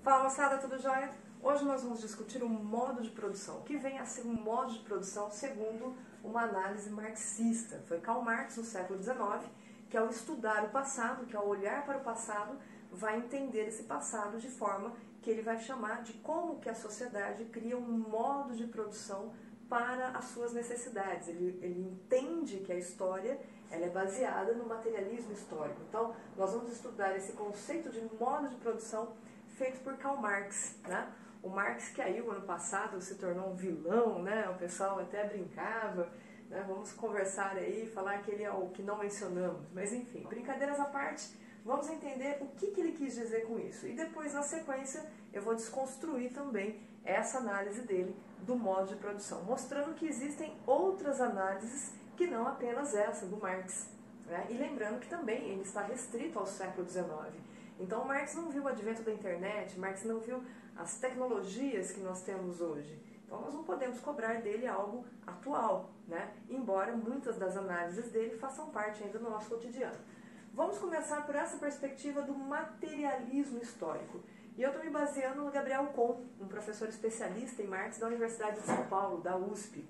Fala moçada, tudo jóia? Hoje nós vamos discutir um modo de produção, que vem a ser um modo de produção segundo uma análise marxista. Foi Karl Marx no século XIX, que ao estudar o passado, que ao olhar para o passado, vai entender esse passado de forma que ele vai chamar de como que a sociedade cria um modo de produção para as suas necessidades. Ele entende que a história ela é baseada no materialismo histórico. Então, nós vamos estudar esse conceito de modo de produção feito por Karl Marx, né? O Marx que aí o ano passado se tornou um vilão, né? O pessoal até brincava, né? Vamos conversar aí, falar que ele é o que não mencionamos. Mas enfim, brincadeiras à parte, vamos entender o que ele quis dizer com isso. E depois, na sequência, eu vou desconstruir também essa análise dele do modo de produção, mostrando que existem outras análises que não apenas essa do Marx, né? E lembrando que também ele está restrito ao século XIX. Então Marx não viu o advento da internet, Marx não viu as tecnologias que nós temos hoje. Então nós não podemos cobrar dele algo atual, né? Embora muitas das análises dele façam parte ainda do nosso cotidiano. Vamos começar por essa perspectiva do materialismo histórico. E eu estou me baseando no Gabriel Kohn, um professor especialista em Marx da Universidade de São Paulo, da USP.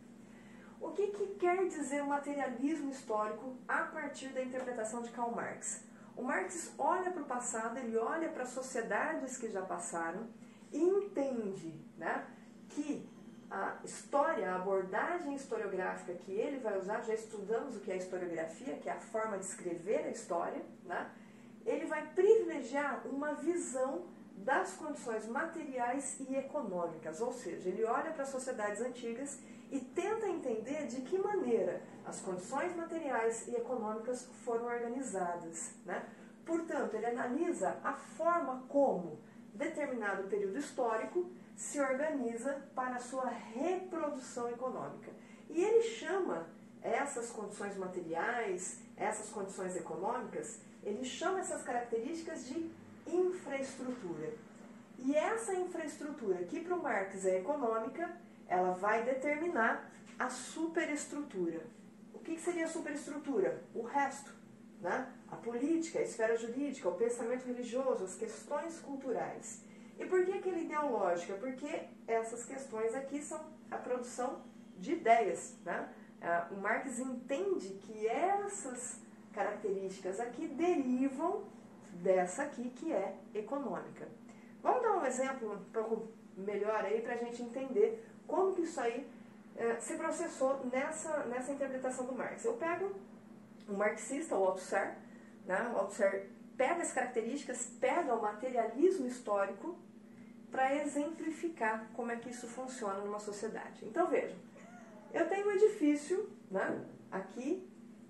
O que quer dizer o materialismo histórico a partir da interpretação de Karl Marx? O Marx olha para o passado, ele olha para as sociedades que já passaram e entende, né, que a história, a abordagem historiográfica que ele vai usar, já estudamos o que é a historiografia, que é a forma de escrever a história, né, ele vai privilegiar uma visão das condições materiais e econômicas, ou seja, ele olha para as sociedades antigas e tenta entender de que maneira as condições materiais e econômicas foram organizadas, né? Portanto, ele analisa a forma como determinado período histórico se organiza para a sua reprodução econômica. E ele chama essas condições materiais, essas condições econômicas, ele chama essas características de infraestrutura. E essa infraestrutura, que para o Marx é econômica, ela vai determinar a superestrutura. O que seria a superestrutura? O resto, né? A política, a esfera jurídica, o pensamento religioso, as questões culturais. E por que aquela ideológica? Porque essas questões aqui são a produção de ideias, né? O Marx entende que essas características aqui derivam dessa aqui que é econômica. Vamos dar um exemplo um pouco melhor aí para a gente entender como que isso aí se processou nessa interpretação do Marx. Eu pego um marxista, o Althusser, né? O Althusser pega as características, pega o materialismo histórico para exemplificar como é que isso funciona numa sociedade. Então vejam, eu tenho um edifício, né, aqui,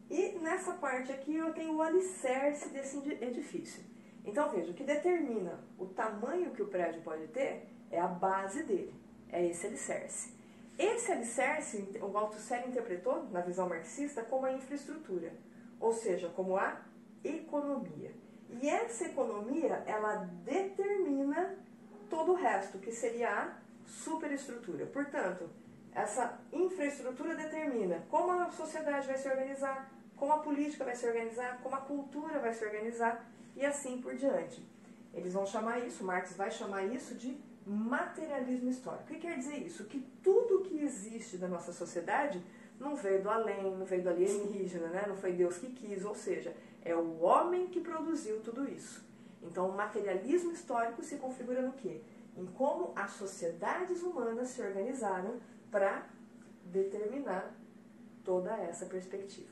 e nessa parte aqui eu tenho o alicerce desse edifício. Então veja, o que determina o tamanho que o prédio pode ter é a base dele, é esse alicerce. Esse alicerce, o Althusser interpretou, na visão marxista, como a infraestrutura, ou seja, como a economia. E essa economia, ela determina todo o resto, que seria a superestrutura. Portanto, essa infraestrutura determina como a sociedade vai se organizar, como a política vai se organizar, como a cultura vai se organizar e assim por diante. Eles vão chamar isso, Marx vai chamar isso de materialismo histórico. O que quer dizer isso? Que tudo que existe da nossa sociedade não veio do além, não veio do alienígena, né? Não foi Deus que quis, ou seja, é o homem que produziu tudo isso. Então, o materialismo histórico se configura no quê? Em como as sociedades humanas se organizaram para determinar toda essa perspectiva.